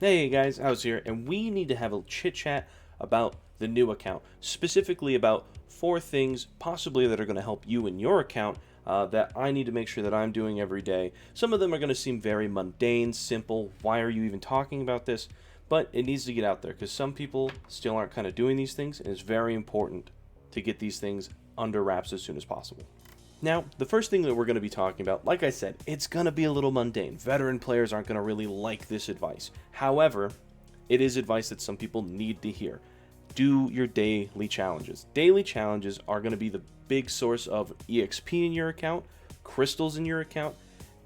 Hey guys, I was here, and we need to have a chit chat about the new account, specifically about 4 things possibly that are going to help you in your account that I need to make sure that I'm doing every day. Some of them are going to seem very mundane, simple. Why are you even talking about this? But it needs to get out there because some people still aren't kind of doing these things, and it's very important to get these things under wraps as soon as possible. Now, the first thing that we're going to be talking about, like I said, it's going to be a little mundane. Veteran players aren't going to really like this advice. However, it is advice that some people need to hear. Do your daily challenges. Daily challenges are going to be the big source of EXP in your account, crystals in your account,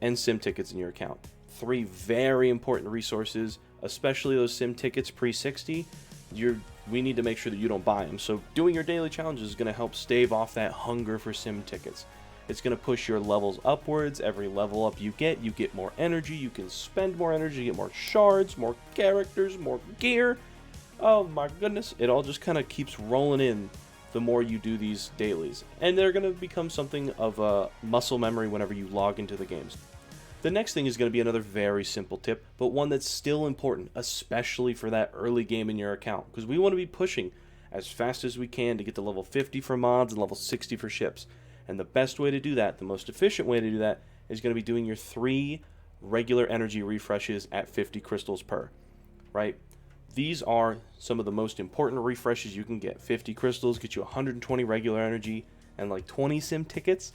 and sim tickets in your account. 3 very important resources, especially those sim tickets pre-60. We need to make sure that you don't buy them. So doing your daily challenges is going to help stave off that hunger for sim tickets. It's going to push your levels upwards. Every level up you get more energy. You can spend more energy, get more shards, more characters, more gear. Oh my goodness. It all just kind of keeps rolling in the more you do these dailies. And they're going to become something of a muscle memory whenever you log into the games. The next thing is going to be another very simple tip, but one that's still important, especially for that early game in your account, because we want to be pushing as fast as we can to get to level 50 for mods and level 60 for ships. And the best way to do that, the most efficient way to do that, is going to be doing your 3 regular energy refreshes at 50 crystals per, right? These are some of the most important refreshes you can get. 50 crystals get you 120 regular energy and like 20 sim tickets.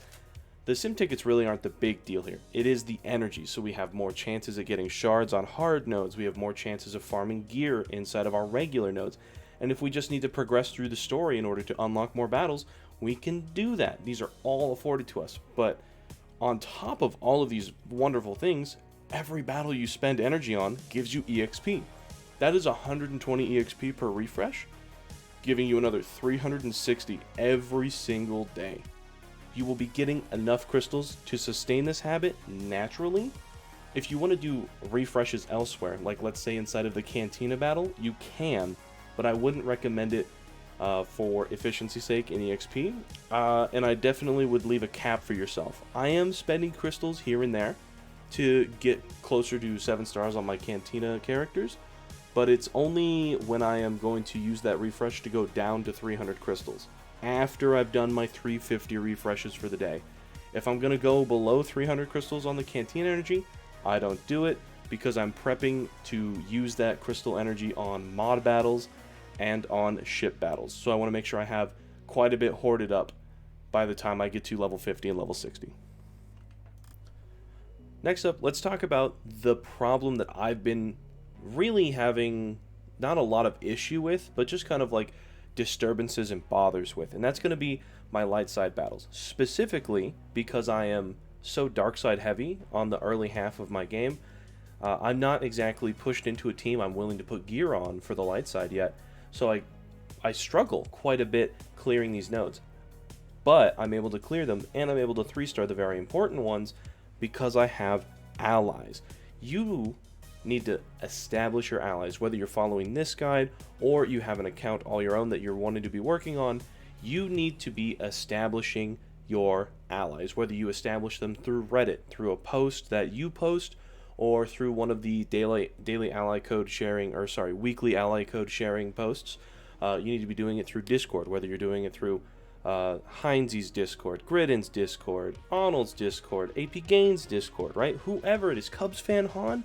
The sim tickets really aren't the big deal here. It is the energy, so we have more chances of getting shards on hard nodes. We have more chances of farming gear inside of our regular nodes. And if we just need to progress through the story in order to unlock more battles, we can do that. These are all afforded to us. But on top of all of these wonderful things, every battle you spend energy on gives you EXP. That is 120 EXP per refresh, giving you another 360 every single day. You will be getting enough crystals to sustain this habit naturally. If you want to do refreshes elsewhere, like let's say inside of the Cantina battle, you can, but I wouldn't recommend it for efficiency's sake in EXP, and I definitely would leave a cap for yourself. I am spending crystals here and there to get closer to 7 stars on my Cantina characters, but it's only when I am going to use that refresh to go down to 300 crystals, after I've done my 350 refreshes for the day. If I'm going to go below 300 crystals on the Cantina energy, I don't do it, because I'm prepping to use that crystal energy on mod battles and on ship battles. So I want to make sure I have quite a bit hoarded up by the time I get to level 50 and level 60. Next up, let's talk about the problem that I've been really having not a lot of issue with, but just kind of like disturbances and bothers with, and that's going to be my light side battles, specifically because I am so dark side heavy on the early half of my game. I'm not exactly pushed into a team I'm willing to put gear on for the light side yet, so I struggle quite a bit clearing these nodes, but I'm able to clear them, and I'm able to 3-star the very important ones because I have allies. You need to establish your allies, whether you're following this guide or you have an account all your own that you're wanting to be working on. You need to be establishing your allies, whether you establish them through Reddit, through a post that you post, or through one of the daily ally code sharing, or sorry, weekly ally code sharing posts. You need to be doing it through Discord, whether you're doing it through Heinz's Discord, Gridden's Discord, Arnold's Discord, AP Gaines Discord, right? Whoever it is, Cubs fan Han,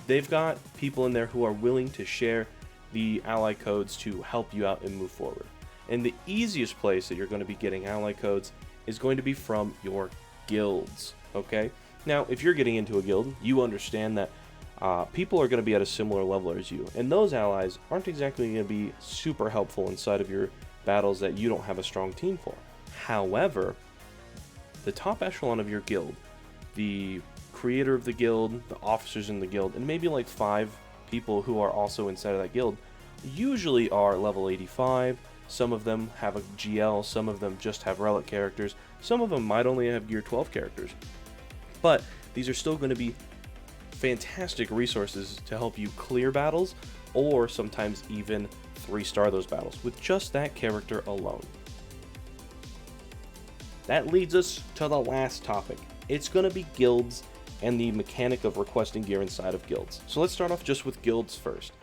they've got people in there who are willing to share the ally codes to help you out and move forward. And the easiest place that you're going to be getting ally codes is going to be from your guilds, okay? Now, if you're getting into a guild, you understand that people are going to be at a similar level as you, and those allies aren't exactly going to be super helpful inside of your battles that you don't have a strong team for. However, the top echelon of your guild, the creator of the guild, the officers in the guild, and maybe like 5 people who are also inside of that guild, usually are level 85. Some of them have a GL, some of them just have relic characters, some of them might only have gear 12 characters. But these are still going to be fantastic resources to help you clear battles, or sometimes even 3-star those battles with just that character alone. That leads us to the last topic. It's going to be guilds and the mechanic of requesting gear inside of guilds. So let's start off just with guilds first.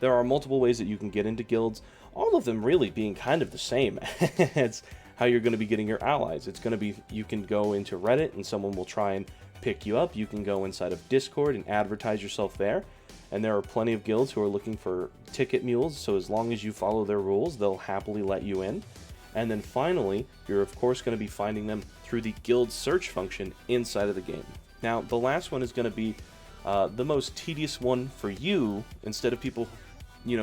There are multiple ways that you can get into guilds, all of them really being kind of the same. It's how you're going to be getting your allies. It's going to be, you can go into Reddit and someone will try and pick you up. You can go inside of Discord and advertise yourself there. And there are plenty of guilds who are looking for ticket mules, so as long as you follow their rules, they'll happily let you in. And then finally, you're of course going to be finding them through the guild search function inside of the game. Now, the last one is going to be the most tedious one for you. Instead of people,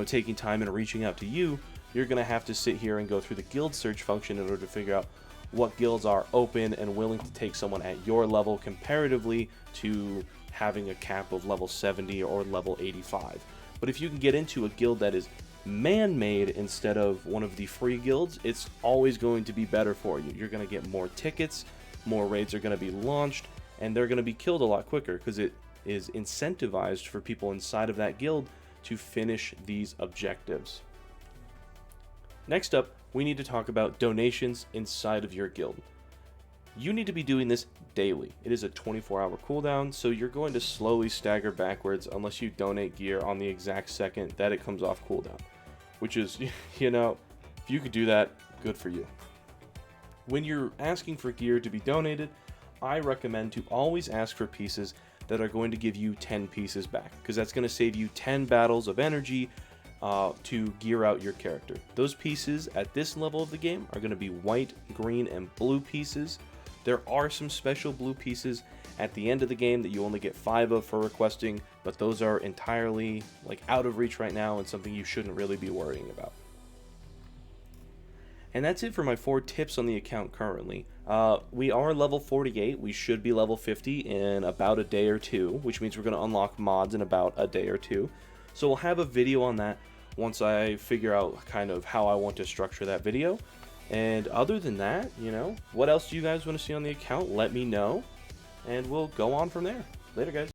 taking time and reaching out to you, you're going to have to sit here and go through the guild search function in order to figure out what guilds are open and willing to take someone at your level comparatively to having a cap of level 70 or level 85. But if you can get into a guild that is man-made instead of one of the free guilds, it's always going to be better for you. You're going to get more tickets, more raids are going to be launched, and they're going to be killed a lot quicker because it is incentivized for people inside of that guild to finish these objectives. Next up, we need to talk about donations inside of your guild. You need to be doing this daily. It is a 24-hour cooldown, so you're going to slowly stagger backwards unless you donate gear on the exact second that it comes off cooldown. Which is, if you could do that, good for you. When you're asking for gear to be donated, I recommend to always ask for pieces that are going to give you 10 pieces back, because that's going to save you 10 battles of energy to gear out your character. Those pieces at this level of the game are going to be white, green, and blue pieces. There are some special blue pieces at the end of the game that you only get 5 of for requesting, but those are entirely out of reach right now and something you shouldn't really be worrying about. And that's it for my 4 tips on the account currently. We are level 48. We should be level 50 in about a day or two, which means we're going to unlock mods in about a day or two. So we'll have a video on that once I figure out kind of how I want to structure that video. And other than that, what else do you guys want to see on the account? Let me know, and we'll go on from there. Later, guys.